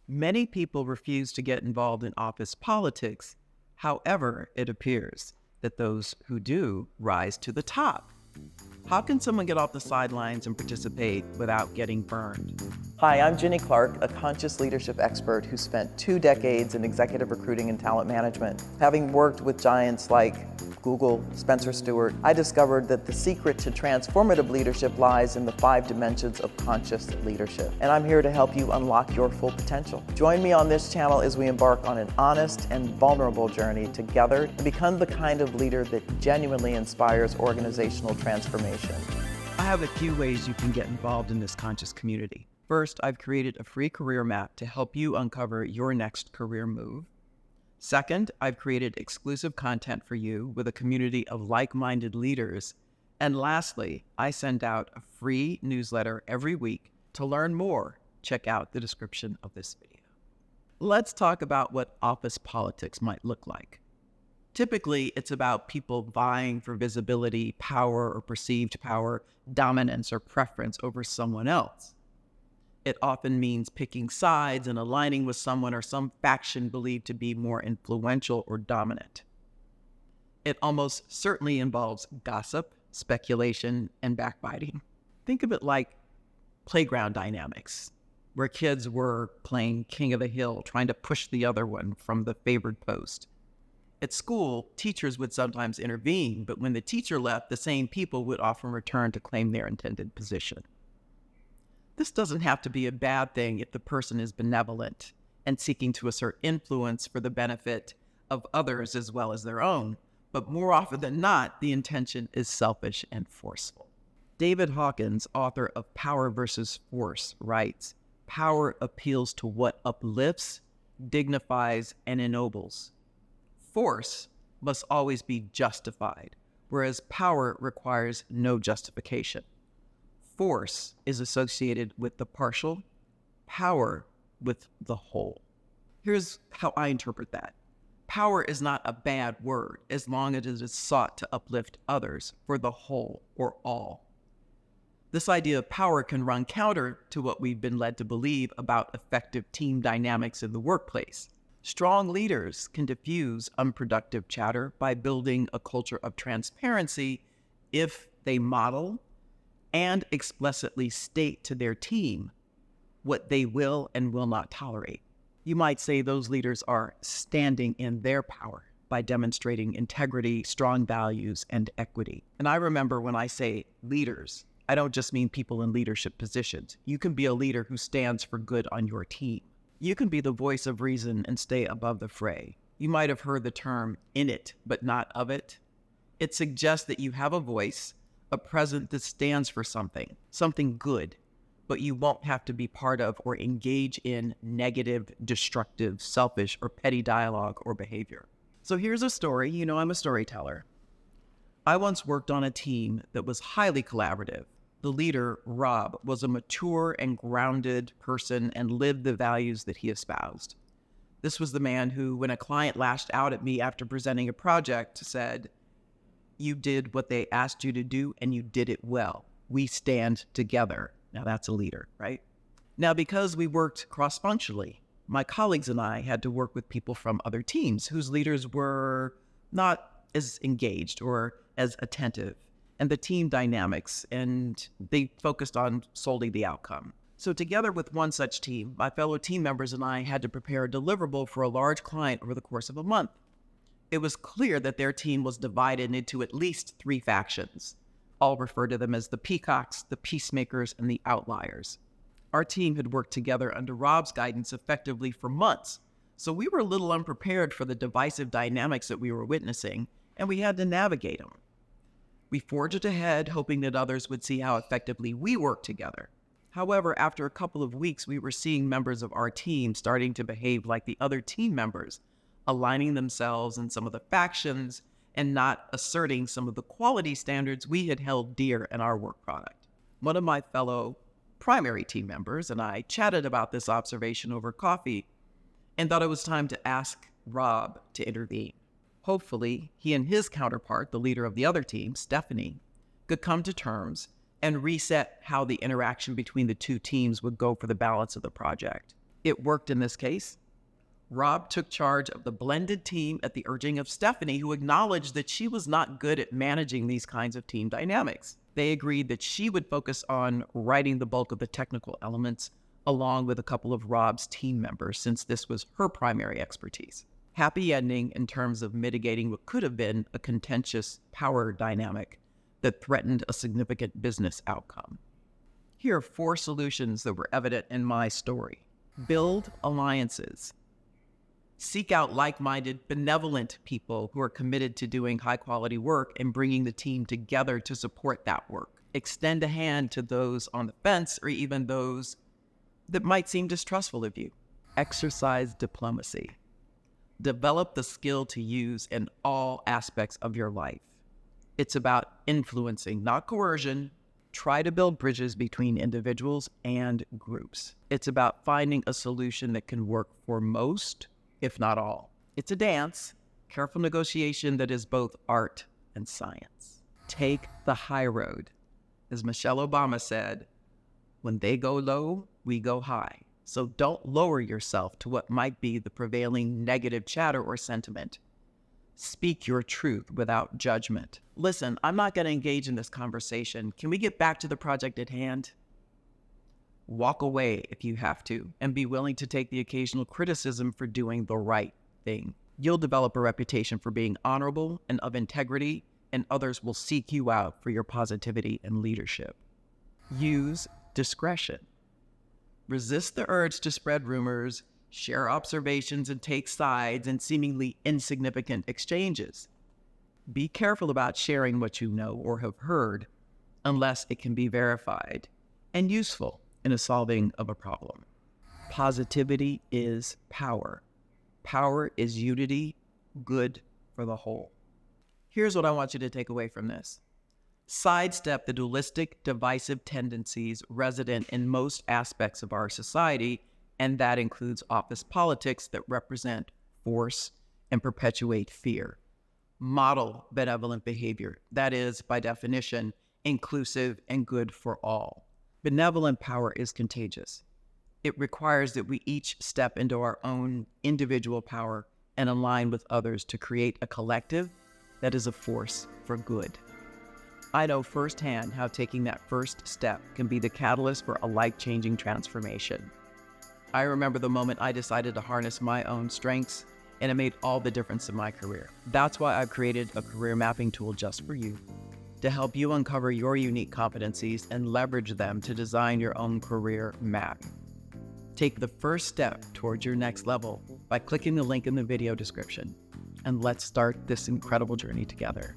Many people refuse to get involved in office politics. However, it appears that those who do rise to the top. How can someone get off the sidelines and participate without getting burned? Hi, I'm Jenny Clark, a conscious leadership expert who spent 2 decades in executive recruiting and talent management. Having worked with giants like Google, Spencer Stuart, I discovered that the secret to transformative leadership lies in the 5 dimensions of conscious leadership. And I'm here to help you unlock your full potential. Join me on this channel as we embark on an honest and vulnerable journey together and become the kind of leader that genuinely inspires organizational transformation. I have a few ways you can get involved in this conscious community. First, I've created a free career map to help you uncover your next career move. Second, I've created exclusive content for you with a community of like-minded leaders. And lastly, I send out a free newsletter every week. To learn more, check out the description of this video. Let's talk about what office politics might look like. Typically, it's about people vying for visibility, power or perceived power, dominance or preference over someone else. It often means picking sides and aligning with someone or some faction believed to be more influential or dominant. It almost certainly involves gossip, speculation, and backbiting. Think of it like playground dynamics, where kids were playing king of the hill, trying to push the other one from the favored post. At school, teachers would sometimes intervene, but when the teacher left, the same people would often return to claim their intended position. This doesn't have to be a bad thing if the person is benevolent and seeking to assert influence for the benefit of others as well as their own, but more often than not, the intention is selfish and forceful. David Hawkins, author of Power versus Force, writes, "Power appeals to what uplifts, dignifies, and ennobles. Force must always be justified, whereas power requires no justification. Force is associated with the partial, power with the whole." Here's how I interpret that. Power is not a bad word as long as it is sought to uplift others for the whole or all. This idea of power can run counter to what we've been led to believe about effective team dynamics in the workplace. Strong leaders can diffuse unproductive chatter by building a culture of transparency if they model and explicitly state to their team what they will and will not tolerate. You might say those leaders are standing in their power by demonstrating integrity, strong values, and equity. And I remember when I say leaders, I don't just mean people in leadership positions. You can be a leader who stands for good on your team. You can be the voice of reason and stay above the fray. You might have heard the term "in it, but not of it." It suggests that you have a voice, a presence that stands for something good, but you won't have to be part of or engage in negative, destructive, selfish, or petty dialogue or behavior. So here's a story. You know I'm a storyteller. I once worked on a team that was highly collaborative. The leader, Rob, was a mature and grounded person and lived the values that he espoused. This was the man who, when a client lashed out at me after presenting a project, said, "You did what they asked you to do, and you did it well. We stand together." Now that's a leader, right? Now, because we worked cross-functionally, my colleagues and I had to work with people from other teams whose leaders were not as engaged or as attentive, and the team dynamics, and they focused on solely the outcome. So together with one such team, my fellow team members and I had to prepare a deliverable for a large client over the course of a month. It was clear that their team was divided into at least 3 factions. I'll refer to them as the peacocks, the peacemakers, and the outliers. Our team had worked together under Rob's guidance effectively for months, so we were a little unprepared for the divisive dynamics that we were witnessing, and we had to navigate them. We forged ahead, hoping that others would see how effectively we worked together. However, after a couple of weeks, we were seeing members of our team starting to behave like the other team members, aligning themselves in some of the factions and not asserting some of the quality standards we had held dear in our work product. One of my fellow primary team members and I chatted about this observation over coffee and thought it was time to ask Rob to intervene. Hopefully, he and his counterpart, the leader of the other team, Stephanie, could come to terms and reset how the interaction between the two teams would go for the balance of the project. It worked in this case. Rob took charge of the blended team at the urging of Stephanie, who acknowledged that she was not good at managing these kinds of team dynamics. They agreed that she would focus on writing the bulk of the technical elements, along with a couple of Rob's team members, since this was her primary expertise. Happy ending in terms of mitigating what could have been a contentious power dynamic that threatened a significant business outcome. Here are 4 solutions that were evident in my story. Build alliances. Seek out like-minded, benevolent people who are committed to doing high-quality work and bringing the team together to support that work. Extend a hand to those on the fence or even those that might seem distrustful of you. Exercise diplomacy. Develop the skill to use in all aspects of your life. It's about influencing, not coercion. Try to build bridges between individuals and groups. It's about finding a solution that can work for most, if not all. It's a dance, careful negotiation that is both art and science. Take the high road. As Michelle Obama said, when they go low, we go high. So don't lower yourself to what might be the prevailing negative chatter or sentiment. Speak your truth without judgment. Listen, I'm not going to engage in this conversation. Can we get back to the project at hand? Walk away if you have to, and be willing to take the occasional criticism for doing the right thing. You'll develop a reputation for being honorable and of integrity, and others will seek you out for your positivity and leadership. Use discretion. Resist the urge to spread rumors, share observations, and take sides in seemingly insignificant exchanges. Be careful about sharing what you know or have heard unless it can be verified and useful in a solving of a problem. Positivity is power. Power is unity, good for the whole. Here's what I want you to take away from this. Sidestep the dualistic, divisive tendencies resident in most aspects of our society, and that includes office politics that represent force and perpetuate fear. Model benevolent behavior, that is, by definition, inclusive and good for all. Benevolent power is contagious. It requires that we each step into our own individual power and align with others to create a collective that is a force for good. I know firsthand how taking that first step can be the catalyst for a life-changing transformation. I remember the moment I decided to harness my own strengths, and it made all the difference in my career. That's why I've created a career mapping tool just for you, to help you uncover your unique competencies and leverage them to design your own career map. Take the first step towards your next level by clicking the link in the video description, and let's start this incredible journey together.